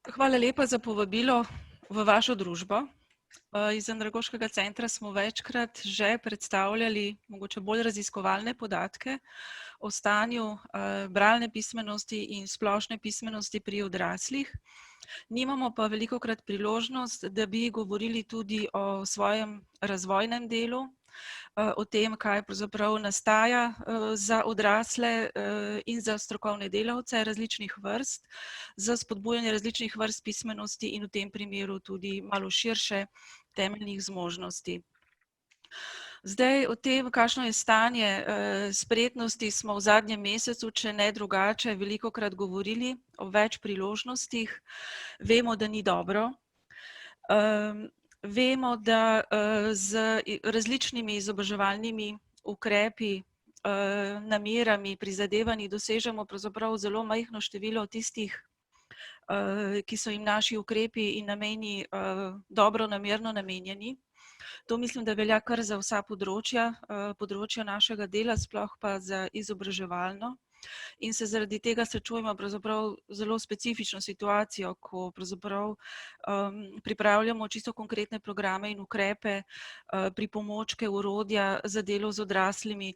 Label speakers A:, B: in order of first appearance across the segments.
A: Hvala lepa za povabilo v vašo družbo. Iz Andragoškega centra smo večkrat že predstavljali mogoče bolj raziskovalne podatke o stanju bralne pismenosti in splošne pismenosti pri odraslih. Nimamo pa velikokrat priložnost, da bi govorili tudi o svojem razvojnem delu, o tem, kaj pravzaprav nastaja za odrasle in za strokovne delavce različnih vrst, za spodbujanje različnih vrst pismenosti in v tem primeru tudi malo širše temeljnih zmožnosti. Zdaj, o tem, kakšno je stanje spretnosti, smo v zadnjem mesecu, če ne drugače, velikokrat govorili o več priložnostih. Vemo, da ni dobro. Vemo, da z različnimi izobraževalnimi ukrepi, namerami, prizadevanji dosežemo pravzaprav zelo majhno število tistih, ki so jim naši ukrepi in nameni dobronamerno namenjeni. To mislim, da velja kar za vsa področja našega dela, sploh pa za izobraževalno. In se zaradi tega srečujemo pravzaprav zelo specifično situacijo, ko pravzaprav pripravljamo čisto konkretne programe in ukrepe, pripomočke, orodja za delo z odraslimi,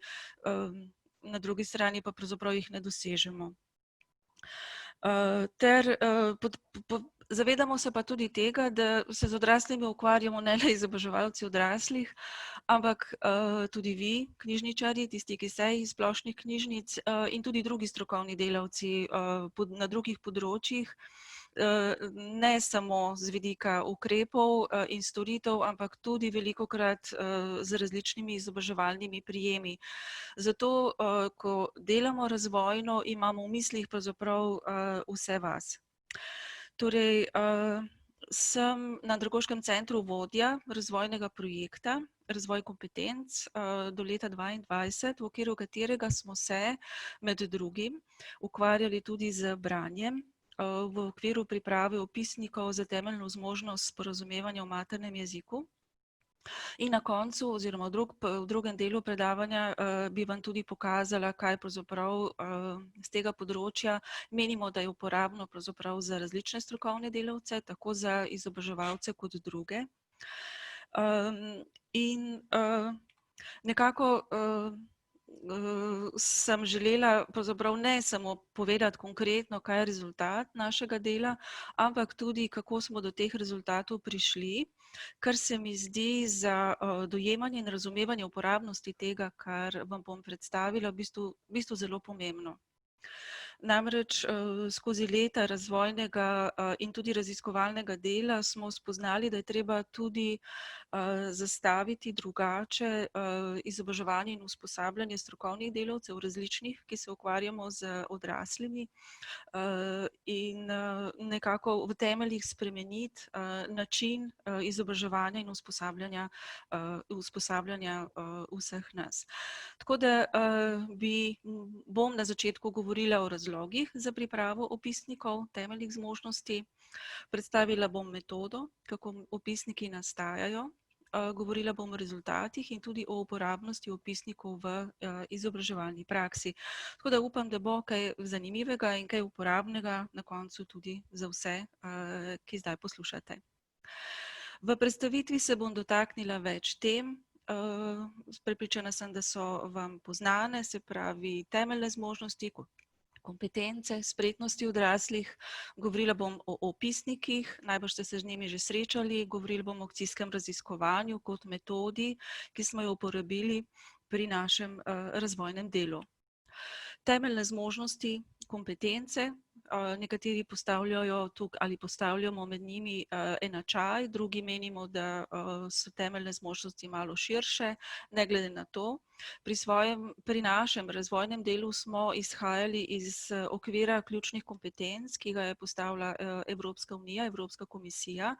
A: na drugi strani pa pravzaprav jih ne dosežemo. Zavedamo se pa tudi tega, da se z odraslimi ukvarjamo ne le izobraževalci odraslih, ampak tudi vi, knjižničarji, tisti, ki ste iz splošnih knjižnic, in tudi drugi strokovni delavci na drugih področjih, ne samo z vidika ukrepov in storitev, ampak tudi velikokrat z različnimi izobraževalnimi prijemi. Zato, ko delamo razvojno, imamo v mislih pravzaprav vse vas. Torej, sem na Andragoškem centru vodja razvojnega projekta Razvoj kompetenc do leta 2022, v okviru katerega smo se med drugim ukvarjali tudi z branjem v okviru priprave opisnikov za temeljno zmožnost sporazumevanja v maternem jeziku. In na koncu oziroma v drugem delu predavanja bi vam tudi pokazala, kaj pravzaprav z tega področja menimo, da je uporabno pravzaprav za različne strokovne delavce, tako za izobraževalce kot druge. In nekako sem želela pravzaprav ne samo povedati konkretno, kaj je rezultat našega dela, ampak tudi, kako smo do teh rezultatov prišli, kar se mi zdi za dojemanje in razumevanje uporabnosti tega, kar vam bom predstavila, v bistvu zelo pomembno. Namreč skozi leta razvojnega in tudi raziskovalnega dela smo spoznali, da je treba tudi zastaviti drugače izobraževanje in usposabljanje strokovnih delavcev različnih, ki se ukvarjamo z odraslimi, in nekako v temeljih spremeniti način izobraževanja in usposabljanja vseh nas. Tako da bom na začetku govorila o razlogih za pripravo opisnikov temeljnih zmožnosti, predstavila bom metodo, kako opisniki nastajajo, govorila bom o rezultatih in tudi o uporabnosti opisnikov v izobraževalni praksi. Tako da upam, da bo kaj zanimivega in kaj uporabnega na koncu tudi za vse, ki zdaj poslušate. V predstavitvi se bom dotaknila več tem. Prepričana sem, da so vam poznane, se pravi temeljne zmožnosti, kompetence, spretnosti odraslih. Govorila bom o opisnikih, najbrž ste se z njimi že srečali, govorila bom o akcijskem raziskovanju kot metodi, ki smo jo uporabili pri našem razvojnem delu. Temeljne zmožnosti, kompetence, nekateri postavljajo tukaj ali postavljamo med njimi enačaj, drugi menimo, da so temeljne zmožnosti malo širše, ne glede na to. Pri našem razvojnem delu smo izhajali iz okvira ključnih kompetenc, ki ga je postavila Evropska unija, Evropska komisija.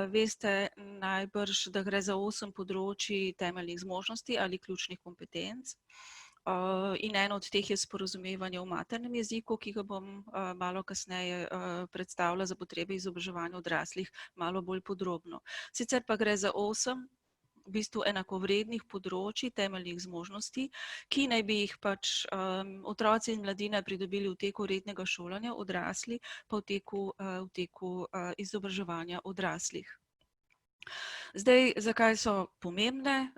A: Veste najbrž, da gre za 8 področij temeljnih zmožnosti ali ključnih kompetenc. In eno od teh je sporazumevanje v maternem jeziku, ki ga bom malo kasneje predstavila za potrebe izobraževanja odraslih malo bolj podrobno. Sicer pa gre za 8 v bistvu enakovrednih področji temeljnih zmožnosti, ki naj bi jih pač otroci in mladina pridobili v teku rednega šolanja, odrasli pa v teku izobraževanja odraslih. Zdaj, zakaj so pomembna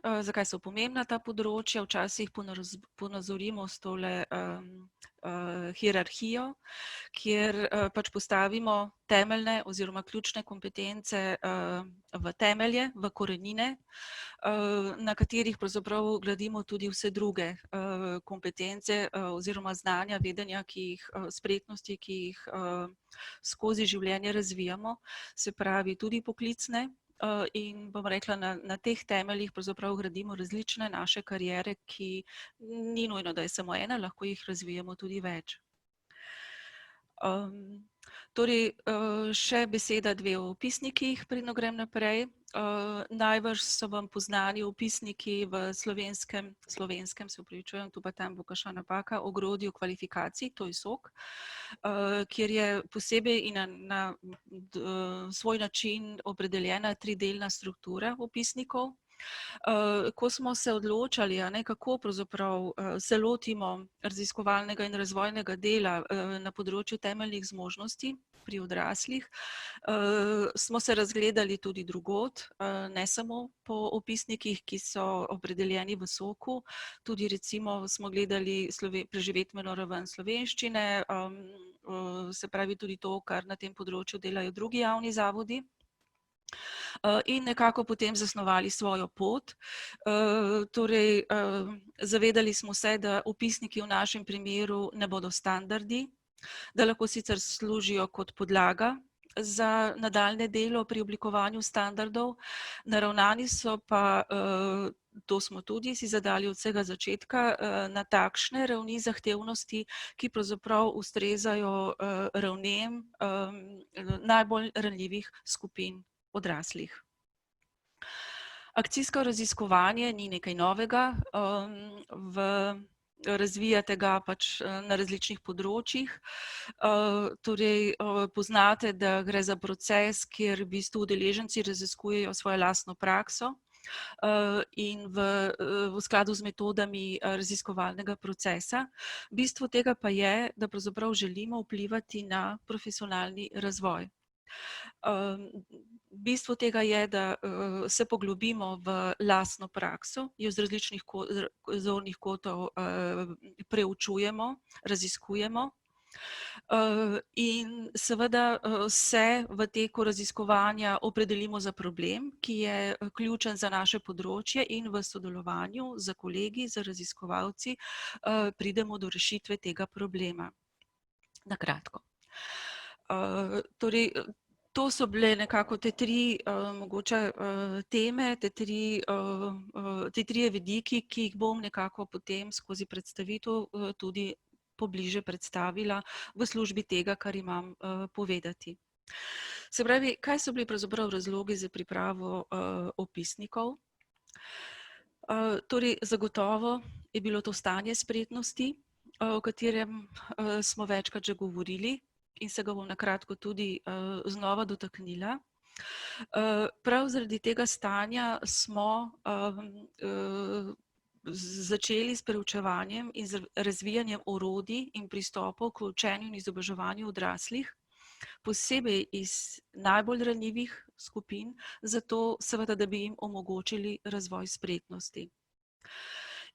A: ta področja? Včasih ponazorimo s tole hierarhijo, kjer pač postavimo temeljne oziroma ključne kompetence v temelje, v korenine, na katerih pravzaprav gradimo tudi vse druge kompetence oziroma znanja, vedenja, spretnosti, ki jih skozi življenje razvijamo, se pravi tudi poklicne. In bom rekla, na teh temeljih pravzaprav gradimo različne naše kariere, ki ni nujno, da je samo ena, lahko jih razvijamo tudi več. Torej, še beseda dve o opisnikih, preden grem naprej. Najbrž so vam poznani opisniki v slovenskem, se opravičujem, tu pa tam bo kakšna napaka, ogrodju kvalifikacij, to je SOK, kjer je posebej in na svoj način opredeljena tridelna struktura opisnikov. Ko smo se odločali, kako pravzaprav se lotimo raziskovalnega in razvojnega dela na področju temeljnih zmožnosti pri odraslih, smo se razgledali tudi drugod, ne samo po opisnikih, ki so opredeljeni v SOK-u, tudi recimo smo gledali preživetveno raven slovenščine, se pravi tudi to, kar na tem področju delajo drugi javni zavodi. In nekako potem zasnovali svojo pot. Torej, zavedali smo se, da opisniki v našem primeru ne bodo standardi, da lahko sicer služijo kot podlaga za nadaljnje delo pri oblikovanju standardov, naravnani so pa, to smo tudi si zadali od vsega začetka, na takšne ravni zahtevnosti, ki pravzaprav ustrezajo ravnem najbolj ranljivih skupin odraslih. Akcijsko raziskovanje ni nekaj novega, razvijate ga pač na različnih področjih. Torej, poznate, da gre za proces, kjer v bistvu udeleženci raziskujejo svojo lastno prakso in v skladu z metodami raziskovalnega procesa. Bistvo tega pa je, da pravzaprav želimo vplivati na profesionalni razvoj. Bistvo tega je, da se poglobimo v lastno prakso, jo z različnih zornih kotov preučujemo, raziskujemo in seveda se v teku raziskovanja opredelimo za problem, ki je ključen za naše področje, in v sodelovanju z kolegi, z raziskovalci pridemo do rešitve tega problema. Na kratko. Torej, to so bile nekako te tri mogoče teme, te trije vidiki, ki jih bom nekako potem skozi predstavitev tudi pobliže predstavila v službi tega, kar imam povedati. Se pravi, kaj so bili pravzaprav razlogi za pripravo opisnikov? Torej, zagotovo je bilo to stanje spretnosti, o katerem smo večkrat že govorili, in se ga bom na kratko tudi znova dotaknila. Prav zaradi tega stanja smo začeli s preučevanjem in z razvijanjem orodij in pristopov k učenju in izobraževanju odraslih, posebej iz najbolj ranljivih skupin, zato seveda, da bi jim omogočili razvoj spretnosti.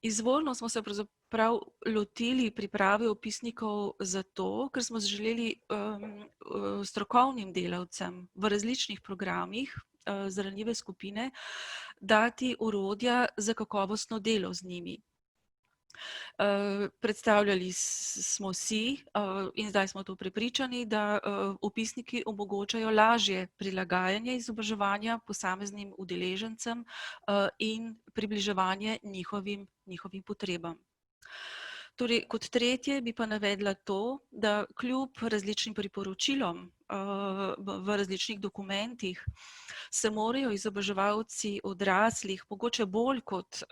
A: Izvorno smo se pravzaprav lotili priprave opisnikov zato, ker smo želeli strokovnim delavcem v različnih programih za ranljive skupine dati orodja za kakovostno delo z njimi. Predstavljali smo si in zdaj smo to prepričani, da opisniki omogočajo lažje prilagajanje izobraževanja posameznim udeležencem in približevanje njihovim potrebam. Torej, kot tretje bi pa navedla to, da kljub različnim priporočilom v različnih dokumentih se morajo izobraževalci odraslih, mogoče bolj kot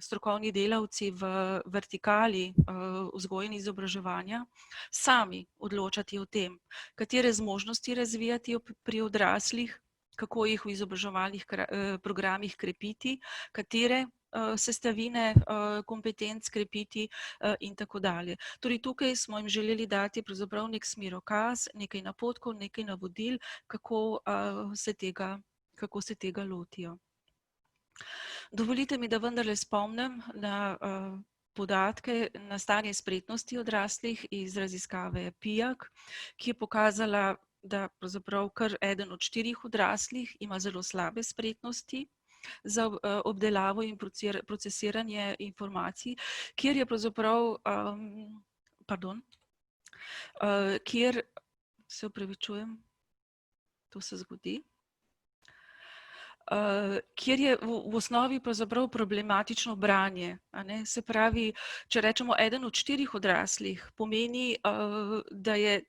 A: strokovni delavci v vertikali vzgoje in izobraževanja, sami odločati o tem, katere zmožnosti razvijati pri odraslih, kako jih v izobraževalnih programih krepiti, katere sestavine kompetenc krepiti in tako dalje. Torej tukaj smo jim želeli dati pravzaprav nek smerokaz, nekaj napotkov, nekaj navodil, kako se tega lotijo. Dovolite mi, da vendarle spomnim na podatke na stanje spretnosti odraslih iz raziskave PIAAC, ki je pokazala, da pravzaprav kar eden od 4 odraslih ima zelo slabe spretnosti za obdelavo in procesiranje informacij, kjer je pravzaprav, kjer, se opravičujem, to se zgodi, kjer je v osnovi pravzaprav problematično branje. Se pravi, če rečemo eden od 4 odraslih, pomeni, da je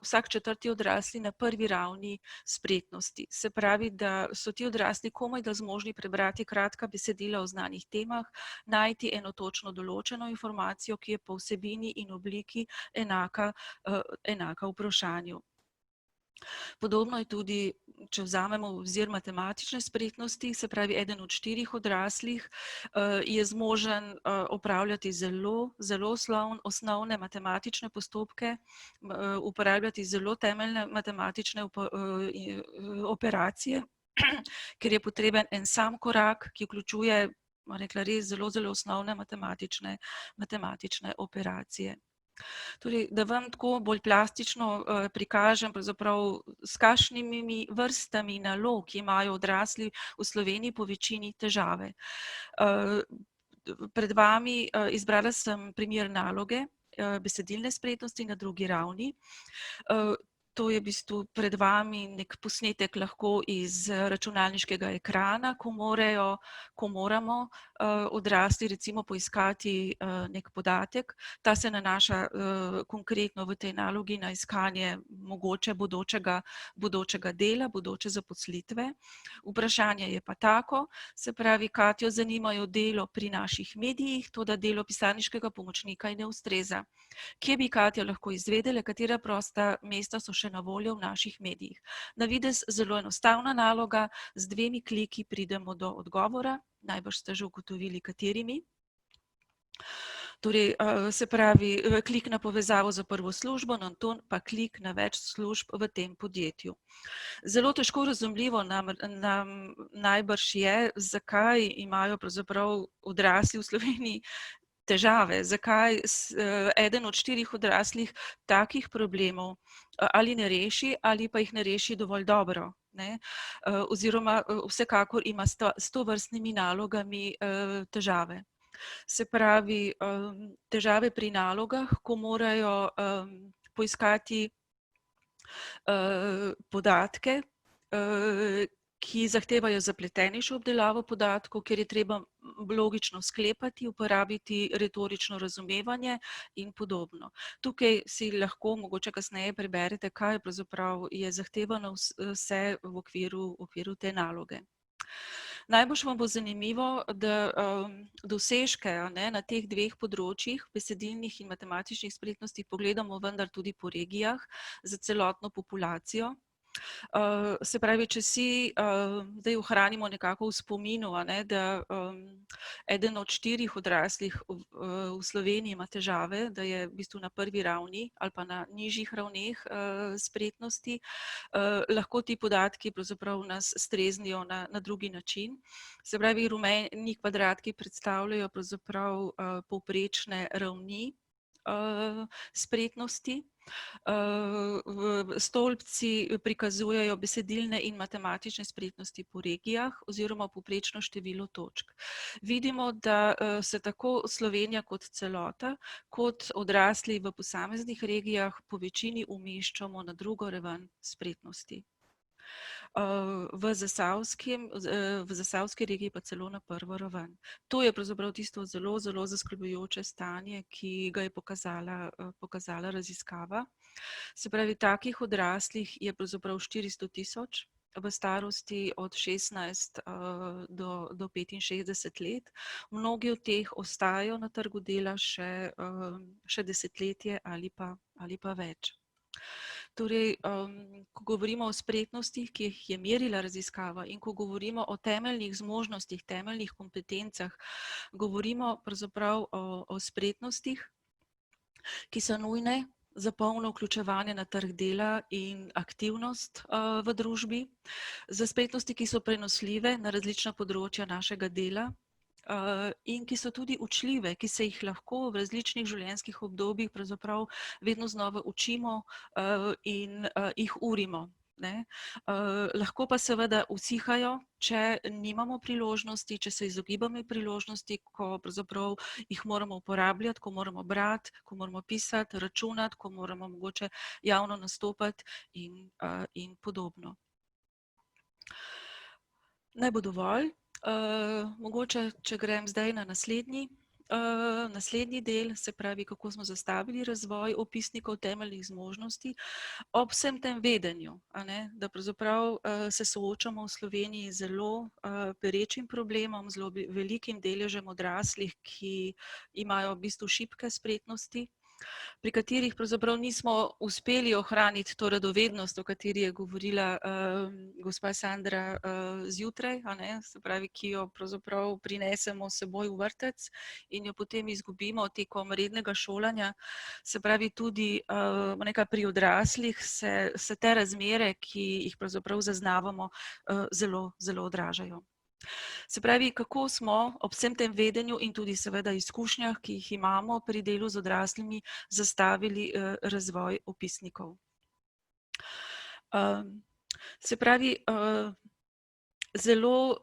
A: vsak 4. odrasli na prvi ravni spretnosti. Se pravi, da so ti odrasli komajda zmožni prebrati kratka besedila o znanih temah, najti eno točno določeno informacijo, ki je po vsebini in obliki enaka vprašanju. Podobno je tudi, če vzamemo v obzir matematične spretnosti, se pravi, eden od 4 odraslih je zmožen opravljati zelo osnovne matematične postopke, uporabljati zelo temeljne matematične operacije, ker je potreben en sam korak, ki vključuje, rekla res, zelo osnovne matematične operacije. Torej, da vam tako bolj plastično prikažem, pravzaprav s kakšnimi vrstami nalog imajo odrasli v Sloveniji po večini težave. Pred vami izbrala sem primer naloge besedilne spretnosti na 2. ravni. To je v bistvu pred vami nek posnetek lahko iz računalniškega ekrana, ko moramo odrasli recimo poiskati nek podatek. Ta se nanaša konkretno v tej nalogi na iskanje mogoče bodočega dela, bodoče zaposlitve. Vprašanje je pa tako, se pravi, Katjo zanimajo delo pri naših medijih, toda delo pisarniškega pomočnika ji ne ustreza. Kje bi Katja lahko izvedela, katera prosta mesta so še na voljo v naših medijih? Na videz zelo enostavna naloga, z 2 kliki pridemo do odgovora, najbrž ste že ugotovili, katerimi. Torej, se pravi, klik na povezavo za prvo službo, nato pa klik na več služb v tem podjetju. Zelo težko razumljivo nam najbrž je, zakaj imajo pravzaprav odrasli v Sloveniji težave, zakaj eden od 4 odraslih takih problemov ali ne reši, ali pa jih ne reši dovolj dobro. Oziroma vsekakor ima s tovrstnimi nalogami težave. Se pravi, težave pri nalogah, ko morajo poiskati podatke, ki zahtevajo zapletenejšo obdelavo podatkov, kjer je treba logično sklepati, uporabiti retorično razumevanje in podobno. Tukaj si lahko mogoče kasneje preberete, kaj pravzaprav je zahtevano vse v okviru te naloge. Najbolj vam bo zanimivo, da dosežke na teh 2 področjih, besedilnih in matematičnih spretnosti, pogledamo vendar tudi po regijah za celotno populacijo. Se pravi, če si zdaj ohranimo nekako v spominu, da eden od 4 odraslih v Sloveniji ima težave, da je v bistvu na prvi ravni ali pa na nižjih ravneh spretnosti, lahko ti podatki pravzaprav nas streznijo na drugi način. Se pravi, rumeni kvadratki predstavljajo pravzaprav povprečne ravni spretnosti. Stolpci prikazujejo besedilne in matematične spretnosti po regijah oziroma povprečno število točk. Vidimo, da se tako Slovenija kot celota, kot odrasli v posameznih regijah po večini umeščamo na 2. raven spretnosti. V zasavski regiji pa celo na 1. raven. To je pravzaprav tisto zelo zaskrbljujoče stanje, ki ga je pokazala raziskava. Se pravi, takih odraslih je pravzaprav 400 tisoč v starosti od 16 do 65 let. Mnogi od teh ostajajo na trgu dela še desetletje ali pa več. Torej, ko govorimo o spretnostih, ki jih je merila raziskava, in ko govorimo o temeljnih zmožnostih, temeljnih kompetencah, govorimo pravzaprav o spretnostih, ki so nujne za polno vključevanje na trg dela in aktivnost v družbi, za spretnosti, ki so prenosljive na različna področja našega dela, in ki so tudi učljive, ki se jih lahko v različnih življenjskih obdobjih pravzaprav vedno znova učimo in jih urimo. Lahko pa seveda usihajo, če nimamo priložnosti, če se izogibamo priložnosti, ko pravzaprav jih moramo uporabljati, ko moramo brati, ko moramo pisati, računati, ko moramo mogoče javno nastopati in podobno. Naj bo dovolj. Mogoče, če grem zdaj na naslednji del, se pravi, kako smo zastavili razvoj opisnikov temeljnih zmožnosti, ob vsem tem vedenju, da pravzaprav se soočamo v Sloveniji z zelo perečim problemom, zelo velikim deležem odraslih, ki imajo v bistvu šibke spretnosti, pri katerih pravzaprav nismo uspeli ohraniti to radovednost, o kateri je govorila gospa Sandra zjutraj, se pravi, ki jo pravzaprav prinesemo s seboj v vrtec in jo potem izgubimo tekom rednega šolanja. Se pravi, tudi pri odraslih se te razmere, ki jih pravzaprav zaznavamo, zelo, zelo odražajo. Se pravi, kako smo ob vsem tem vedenju in tudi seveda izkušnjah, ki jih imamo pri delu z odraslimi, zastavili razvoj opisnikov. Se pravi, zelo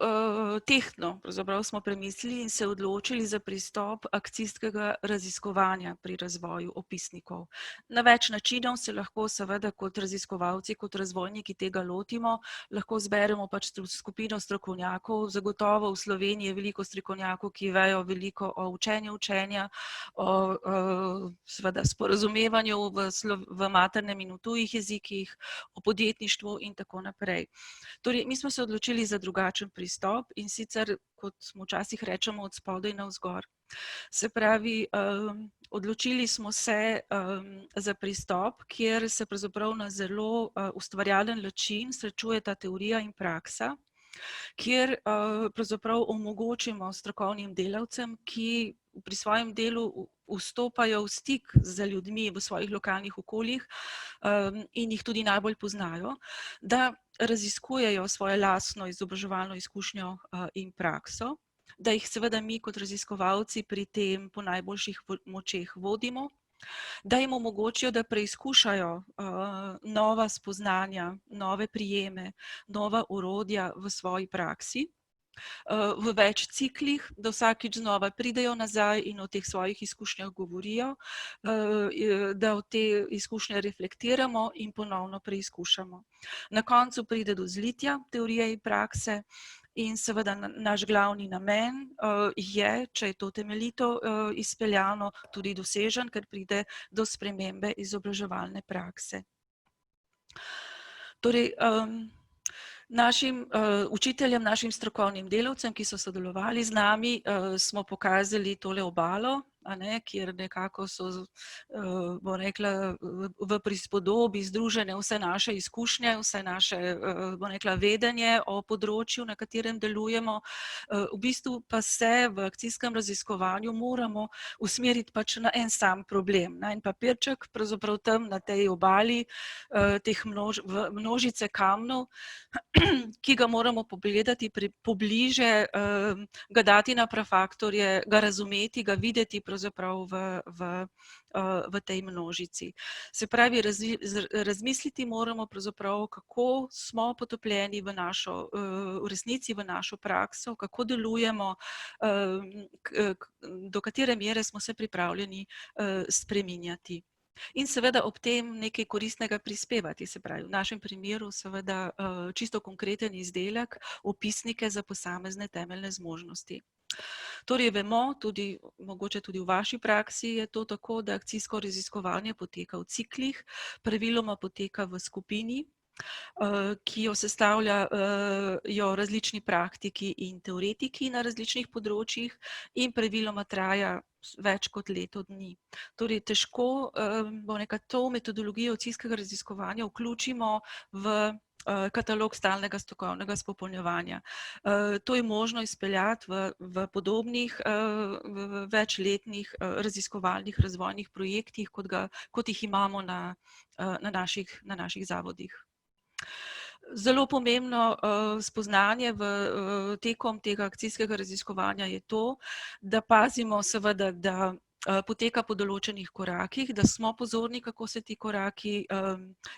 A: tehtno pravzaprav smo premislili in se odločili za pristop akcijskega raziskovanja pri razvoju opisnikov. Na več načinov se lahko seveda kot raziskovalci, kot razvojniki tega lotimo, lahko zberemo pač skupino strokovnjakov, zagotovo v Sloveniji je veliko strokovnjakov, ki vejo veliko o učenju učenja, o seveda sporazumevanju v maternem in v tujih jezikih, o podjetništvu in tako naprej. Torej, mi smo se odločili za drugačen pristop in sicer, kot smo včasih rečemo, od spodaj navzgor. Se pravi, odločili smo se za pristop, kjer se pravzaprav na zelo ustvarjalen način srečujeta teorija in praksa, kjer pravzaprav omogočimo strokovnim delavcem, ki pri svojem delu vstopajo v stik z ljudmi v svojih lokalnih okoljih in jih tudi najbolj poznajo, da raziskujejo svojo lastno izobraževalno izkušnjo in prakso, da jih seveda mi kot raziskovalci pri tem po najboljših močeh vodimo, da jim omogočijo, da preizkušajo nova spoznanja, nove prijeme, nova orodja v svoji praksi, v več ciklih, da vsakič znova pridejo nazaj in o teh svojih izkušnjah govorijo, da o te izkušnje reflektiramo in ponovno preizkušamo. Na koncu pride do zlitja teorije in prakse in seveda naš glavni namen je, če je to temeljito izpeljano, tudi dosežen, ker pride do spremembe izobraževalne prakse. Torej, našim učiteljem, našim strokovnim delavcem, ki so sodelovali z nami, smo pokazali tole obalo, kjer nekako so, bom rekla, v prispodobi združene vse naše izkušnje, vse naše, bom rekla, vedenje o področju, na katerem delujemo. V bistvu pa se v akcijskem raziskovanju moramo usmeriti pač na en sam problem, na en papirček, pravzaprav tam na tej obali teh množice kamnov, ki ga moramo pogledati pobliže, ga dati na prafaktorje, ga razumeti, ga videti pravzaprav v tej množici. Se pravi, razmisliti moramo pravzaprav, kako smo potopljeni v resnici v našo prakso, kako delujemo, do katere mere smo se pripravljeni spreminjati. In seveda ob tem nekaj koristnega prispevati, se pravi, v našem primeru seveda čisto konkreten izdelek, opisnike za posamezne temeljne zmožnosti. Torej vemo, mogoče tudi v vaši praksi je to tako, da akcijsko raziskovanje poteka v ciklih, praviloma poteka v skupini, ki jo sestavljajo različni praktiki in teoretiki na različnih področjih in praviloma traja več kot leto dni. Torej težko to metodologijo ocijskega raziskovanja vključimo v katalog stalnega strokovnega izpopolnjevanja. To je možno izpeljati v podobnih večletnih raziskovalnih razvojnih projektih, kot jih imamo na naših zavodih. Zelo pomembno spoznanje tekom tega akcijskega raziskovanja je to, da pazimo seveda, da poteka po določenih korakih, da smo pozorni, kako se ti koraki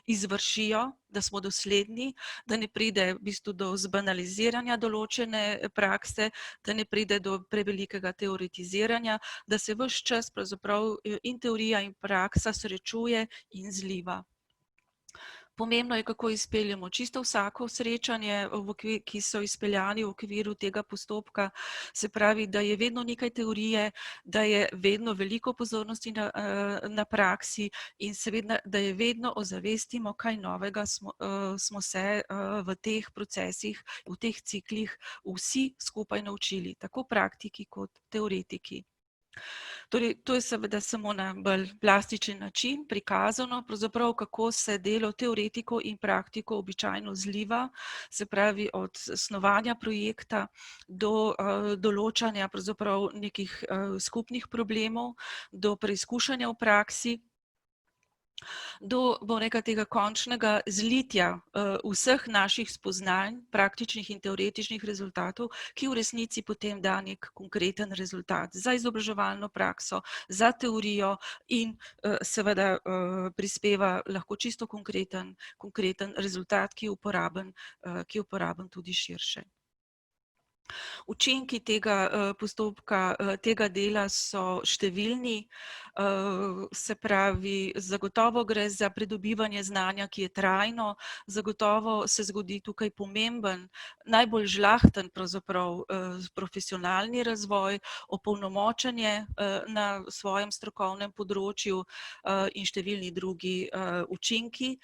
A: izvršijo, da smo dosledni, da ne pride v bistvu do zbanaliziranja določene prakse, da ne pride do prevelikega teoretiziranja, da se ves čas pravzaprav in teorija in praksa srečuje in zliva. Pomembno je, kako izpeljemo čisto vsako srečanje, ki so izpeljani v okviru tega postopka, se pravi, da je vedno nekaj teorije, da je vedno veliko pozornosti na praksi in seveda, da je vedno ozavestimo, kaj novega smo se v teh procesih, v teh ciklih vsi skupaj naučili, tako praktiki kot teoretiki. Torej, to je seveda samo na bolj plastičen način prikazano, pravzaprav kako se delo teoretikov in praktikov običajno zliva, se pravi od snovanja projekta do določanja pravzaprav nekih skupnih problemov, do preizkušanja v praksi, do tega končnega zlitja vseh naših spoznanj, praktičnih in teoretičnih rezultatov, ki v resnici potem da nek konkreten rezultat za izobraževalno prakso, za teorijo in seveda prispeva lahko čisto konkreten rezultat, ki je uporaben tudi širše. Učinki tega postopka, tega dela so številni, se pravi, zagotovo gre za pridobivanje znanja, ki je trajno, zagotovo se zgodi tukaj pomemben, najbolj žlahten pravzaprav profesionalni razvoj, opolnomočenje na svojem strokovnem področju in številni drugi učinki.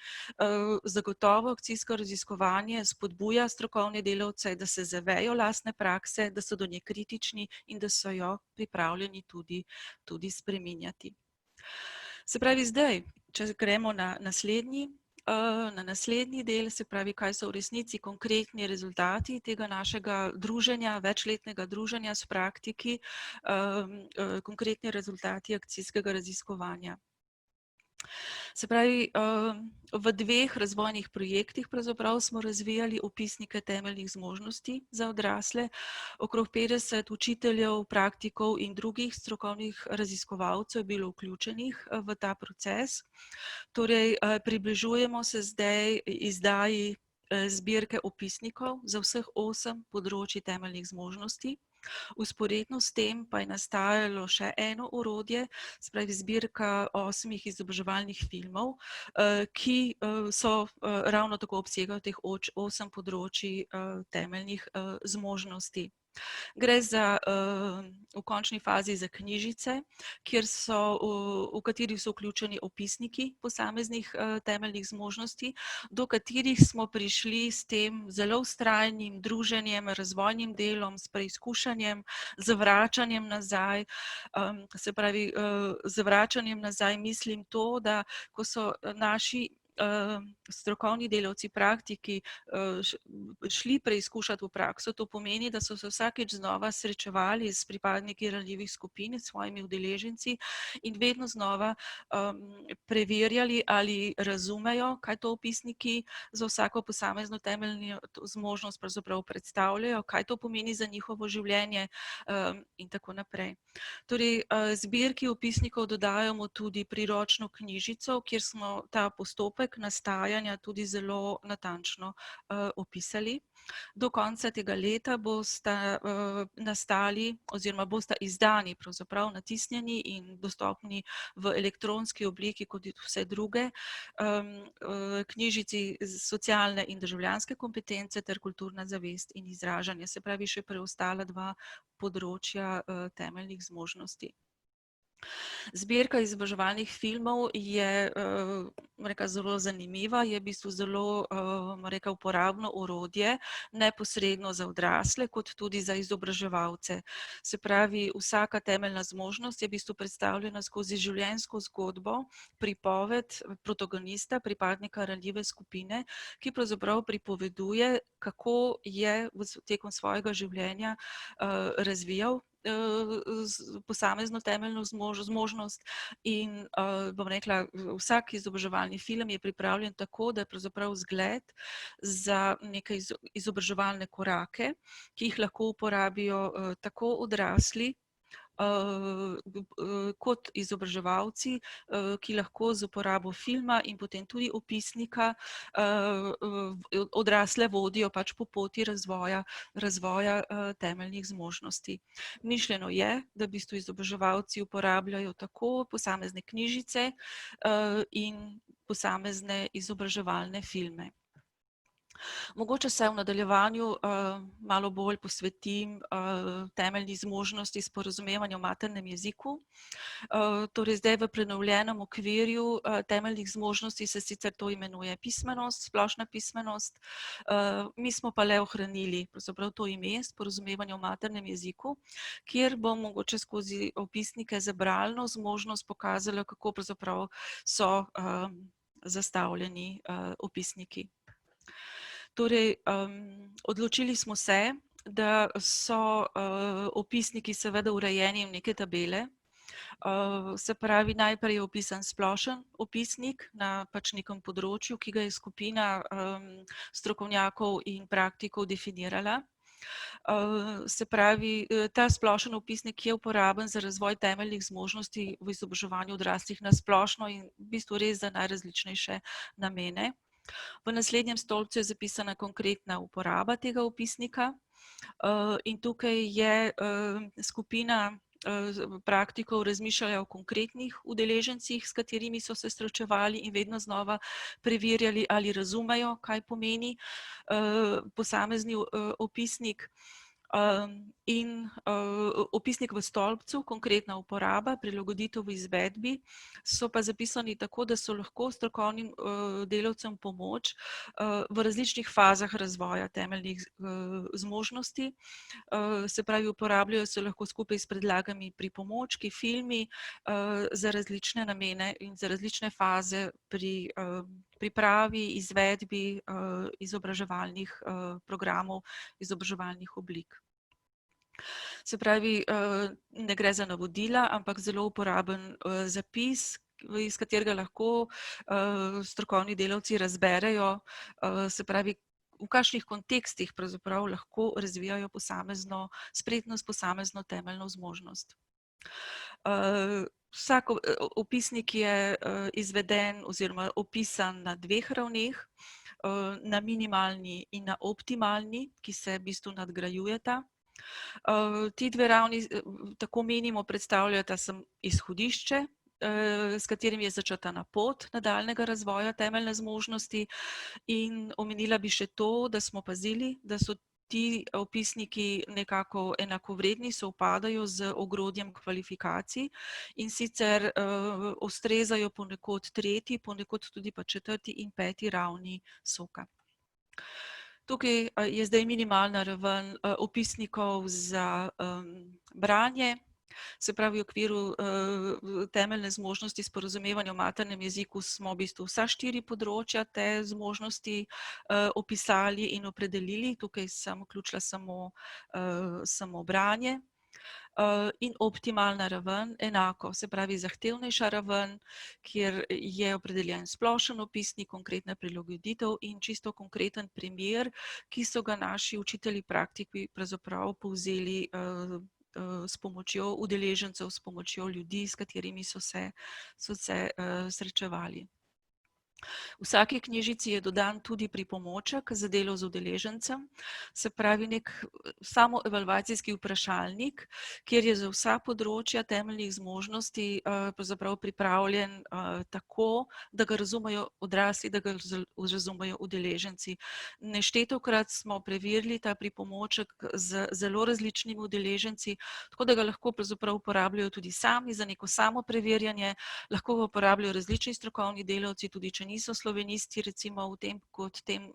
A: Zagotovo akcijsko raziskovanje spodbuja strokovne delavce, da se zavejo lastne prakse, da so do nje kritični in da so jo pripravljeni tudi spreminjati. Se pravi zdaj, če gremo na naslednji del, se pravi, kaj so v resnici konkretni rezultati tega našega druženja, večletnega druženja s praktiki, konkretni rezultati akcijskega raziskovanja. Se pravi, v dveh razvojnih projektih pravzaprav smo razvijali opisnike temeljnih zmožnosti za odrasle. Okrog 50 učiteljev, praktikov in drugih strokovnih raziskovalcev je bilo vključenih v ta proces. Torej, približujemo se zdaj izdaji zbirke opisnikov za vseh 8 področij temeljnih zmožnosti. Vzporedno s tem pa je nastajalo še eno orodje, se pravi zbirka 8 izobraževalnih filmov, ki so ravno tako obsegajo teh 8 področij temeljnih zmožnosti. Gre za v končni fazi za knjižice, v katerih so vključeni opisniki posameznih temeljnih zmožnosti, do katerih smo prišli s tem zelo vztrajnim druženjem, razvojnim delom, s preizkušanjem, zavračanjem nazaj. Se pravi, zavračanjem nazaj mislim to, da ko so naši strokovni delavci, praktiki šli preizkušati v prakso, to pomeni, da so se vsakič znova srečevali s pripadniki ranljivih skupin, s svojimi udeleženci in vedno znova preverjali, ali razumejo, kaj to opisniki za vsako posamezno temeljno zmožnost pravzaprav predstavljajo, kaj to pomeni za njihovo življenje in tako naprej. Torej, zbirki opisnikov dodajamo tudi priročno knjižico, kjer smo ta postopek nastajanja tudi zelo natančno opisali. Do konca tega leta bosta nastali oziroma bosta izdani, pravzaprav natisnjeni in dostopni v elektronski obliki kot vse druge knjižici socialne in državljanske kompetence ter kulturna zavest in izražanje, se pravi še preostala 2 področja temeljnih zmožnosti. Zbirka izobraževalnih filmov je zelo zanimiva, je v bistvu zelo uporabno orodje, neposredno za odrasle, kot tudi za izobraževalce. Se pravi, vsaka temeljna zmožnost je v bistvu predstavljena skozi življenjsko zgodbo, pripoved protagonista, pripadnika ranljive skupine, ki pravzaprav pripoveduje, kako je tekom svojega življenja razvijal posamezno temeljno zmožnost in bom rekla, vsak izobraževalni film je pripravljen tako, da je pravzaprav zgled za neke izobraževalne korake, ki jih lahko uporabijo tako odrasli kot izobraževalci, ki lahko z uporabo filma in potem tudi opisnika odrasle vodijo pač po poti razvoja temeljnih zmožnosti. Mišljeno je, da v bistvu izobraževalci uporabljajo tako posamezne knjižice in posamezne izobraževalne filme. Mogoče se v nadaljevanju malo bolj posvetim temeljni zmožnosti sporazumevanja v maternem jeziku. Torej zdaj v prenovljenem okvirju temeljnih zmožnosti se sicer to imenuje pismenost, splošna pismenost. Mi smo pa le ohranili pravzaprav to ime, sporazumevanje v maternem jeziku, kjer bom mogoče skozi opisnike za bralno zmožnost pokazala, kako pravzaprav so zastavljeni opisniki. Torej, odločili smo se, da so opisniki seveda urejeni v neke tabele. Se pravi, najprej je opisan splošen opisnik na pač nekem področju, ki ga je skupina strokovnjakov in praktikov definirala. Se pravi, ta splošen opisnik je uporaben za razvoj temeljnih zmožnosti v izobraževanju odraslih na splošno in v bistvu res za najrazličnejše namene. V naslednjem stolpcu je zapisana konkretna uporaba tega opisnika in tukaj je skupina praktikov razmišljala o konkretnih udeležencih, s katerimi so se srečevali in vedno znova preverjali, ali razumejo, kaj pomeni posamezni opisnik. In opisnik v stolpcu, konkretna uporaba, prilagoditev v izvedbi, so pa zapisani tako, da so lahko strokovnim delavcem pomoč v različnih fazah razvoja temeljnih zmožnosti. Se pravi, uporabljajo se lahko skupaj s predlaganimi pripomočki, filmi za različne namene in za različne faze pri pripravi, izvedbi izobraževalnih programov, izobraževalnih oblik. Se pravi, ne gre za navodila, ampak zelo uporaben zapis, iz katerega lahko strokovni delavci razberejo, se pravi, v kakšnih kontekstih pravzaprav lahko razvijajo posamezno spretnost, posamezno temeljno zmožnost. Vsak opisnik je izveden oziroma opisan na dveh ravneh, na minimalni in na optimalni, ki se v bistvu nadgrajujeta. Ti dve ravni, tako menimo, predstavljata izhodišče, s katerim je začrtana pot nadaljnjega razvoja temeljne zmožnosti, in omenila bi še to, da smo pazili, da so ti opisniki nekako enakovredni, sovpadajo z ogrodjem kvalifikacij in sicer ustrezajo ponekod tretji, ponekod tudi pa četrti in peti ravni SOK-a. Tukaj je zdaj minimalna raven opisnikov za branje, se pravi, v okviru temeljne zmožnosti sporazumevanja v maternem jeziku smo v bistvu vsa 4 področja te zmožnosti opisali in opredelili. Tukaj sem vključila samo branje. In optimalna raven enako, se pravi zahtevnejša raven, kjer je opredeljen splošen opisnik, konkretna prilagoditev in čisto konkreten primer, ki so ga naši učitelji praktiki pravzaprav povzeli s pomočjo udeležencev, s pomočjo ljudi, s katerimi so se srečevali. Vsaki knjižici je dodan tudi pripomoček za delo z udeležencem, se pravi nek samoevalvacijski vprašalnik, kjer je za vsa področja temeljnih zmožnosti pravzaprav pripravljen tako, da ga razumejo odrasli, da ga razumejo udeleženci. Neštetokrat smo preverili ta pripomoček z zelo različnimi udeleženci, tako da ga lahko pravzaprav uporabljajo tudi sami za neko samopreverjanje, lahko ga uporabljajo različni strokovni delavci, tudi če niso slovenisti, recimo v tem, kot tem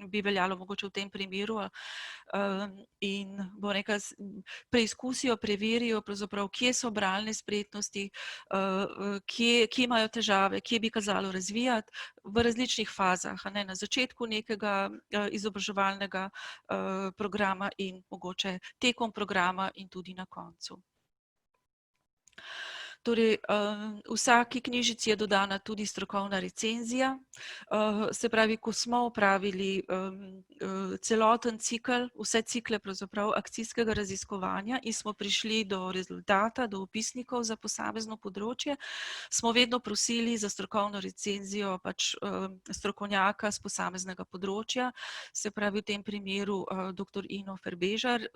A: bi veljalo mogoče v tem primeru. In bom rekla, preizkusijo, preverijo pravzaprav, kje so bralne spretnosti, kje imajo težave, kje bi kazalo razvijati v različnih fazah, na začetku nekega izobraževalnega programa in mogoče tekom programa in tudi na koncu. Torej, vsaki knjižici je dodana tudi strokovna recenzija, se pravi, ko smo opravili celoten cikel, vse cikle pravzaprav akcijskega raziskovanja in smo prišli do rezultata, do opisnikov za posamezno področje, smo vedno prosili za strokovno recenzijo pač strokovnjaka z posameznega področja, se pravi v tem primeru dr. Ino Ferbežar.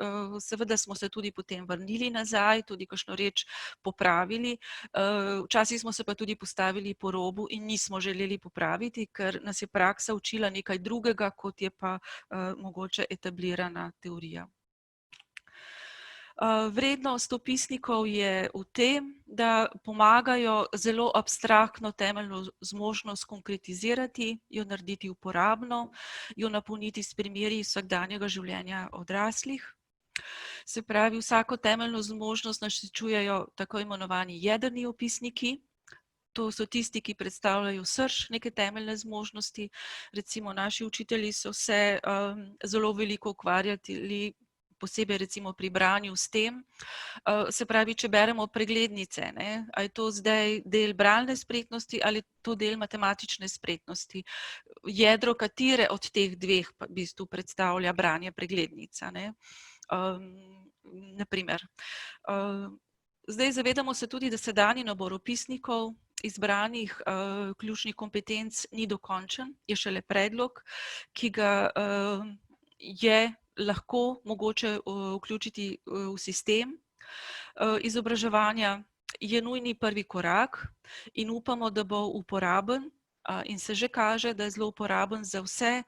A: Seveda smo se tudi potem vrnili nazaj, tudi kakšno reč popravili. Včasih smo se pa tudi postavili po robu in nismo želeli popraviti, ker nas je praksa učila nekaj drugega, kot je pa mogoče etablirana teorija. Vrednost opisnikov je v tem, da pomagajo zelo abstraktno temeljno zmožnost konkretizirati, jo narediti uporabno, jo napolniti s primeri iz vsakdanjega življenja odraslih. Se pravi, vsako temeljno zmožnost naštevajo tako imenovani jedrni opisniki. To so tisti, ki predstavljajo srž neke temeljne zmožnosti. Recimo naši učitelji so se zelo veliko ukvarjali, posebej recimo pri branju s tem. Se pravi, če beremo preglednice, ali je to zdaj del bralne spretnosti ali to del matematične spretnosti. Jedro katere od teh dveh v bistvu predstavlja branje preglednica, na primer. Zdaj zavedamo se tudi, da sedanji nabor opisnikov izbranih ključnih kompetenc ni dokončen, je šele predlog, ki ga je lahko mogoče vključiti v sistem izobraževanja, je nujni prvi korak in upamo, da bo uporaben in se že kaže, da je zelo uporaben za vse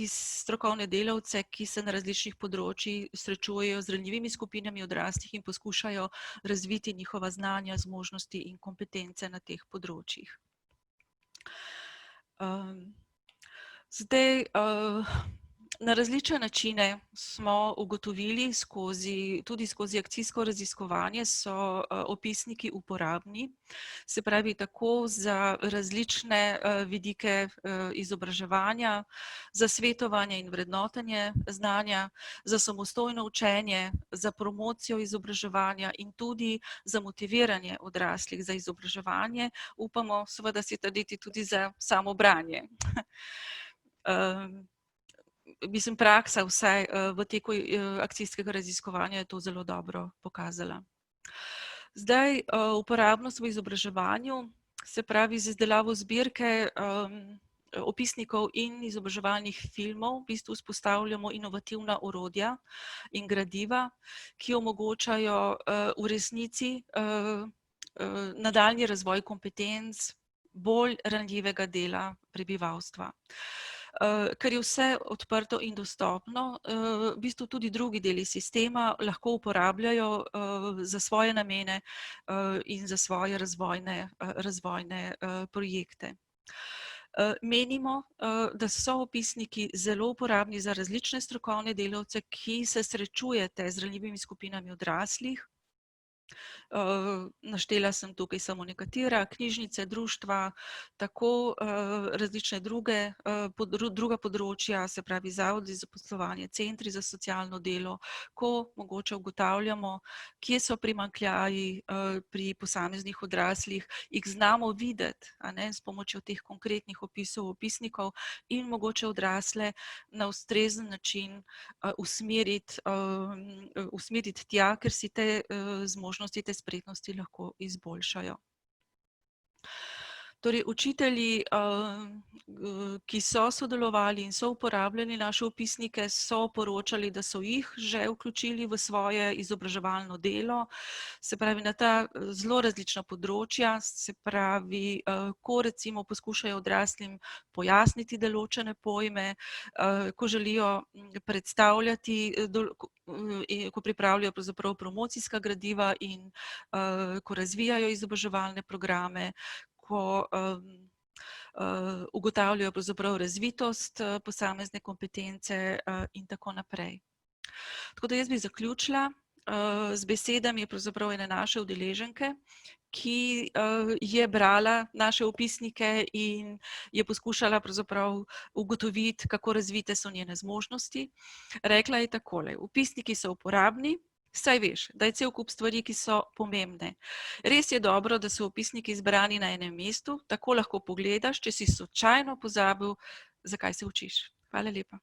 A: strokovne delavce, ki se na različnih področjih srečujejo z ranljivimi skupinami odraslih in poskušajo razviti njihova znanja, zmožnosti in kompetence na teh področjih. Zdaj, na različne načine smo ugotovili, tudi skozi akcijsko raziskovanje so opisniki uporabni, se pravi tako za različne vidike izobraževanja, za svetovanje in vrednotenje znanja, za samostojno učenje, za promocijo izobraževanja in tudi za motiviranje odraslih za izobraževanje, upamo seveda si trditi tudi za samo branje. Mislim, praksa vsaj v teku akcijskega raziskovanja je to zelo dobro pokazala. Zdaj, uporabnost v izobraževanju, se pravi z izdelavo zbirke opisnikov in izobraževalnih filmov, v bistvu vzpostavljamo inovativna orodja in gradiva, ki omogočajo v resnici nadaljnji razvoj kompetenc bolj ranljivega dela prebivalstva. Ker je vse odprto in dostopno, v bistvu tudi drugi deli sistema lahko uporabljajo za svoje namene in za svoje razvojne projekte. Menimo, da so opisniki zelo uporabni za različne strokovne delavce, ki se srečujete z ranljivimi skupinami odraslih. Naštela sem tukaj samo nekatera, knjižnice, društva, tako različne druga področja, se pravi zavodi za zaposlovanje, centri za socialno delo, ko mogoče ugotavljamo, kje so primanjkljaji pri posameznih odraslih, jih znamo videti s pomočjo teh konkretnih opisov, opisnikov in mogoče odrasle na ustrezen način usmeriti tja, ker si te zmožnosti, te spretnosti lahko izboljšajo. Torej, učitelji, ki so sodelovali in so uporabljali naše vpisnike, so poročali, da so jih že vključili v svoje izobraževalno delo, se pravi na ta zelo različna področja, se pravi, ko recimo poskušajo odraslim pojasniti določene pojme, ko želijo predstavljati, ko pripravljajo pravzaprav promocijska gradiva in ko razvijajo izobraževalne programe, ko ugotavljajo pravzaprav razvitost posamezne kompetence in tako naprej. Tako da jaz bi zaključila z besedami pravzaprav ene naše udeleženke, ki je brala naše vpisnike in je poskušala pravzaprav ugotoviti, kako razvite so njene zmožnosti. Rekla je takole: vpisniki so uporabni, saj veš, da je cel kup stvari, ki so pomembne. Res je dobro, da so vpisniki zbrani na enem mestu, tako lahko pogledaš, če si slučajno pozabil, zakaj se učiš. Hvala lepa.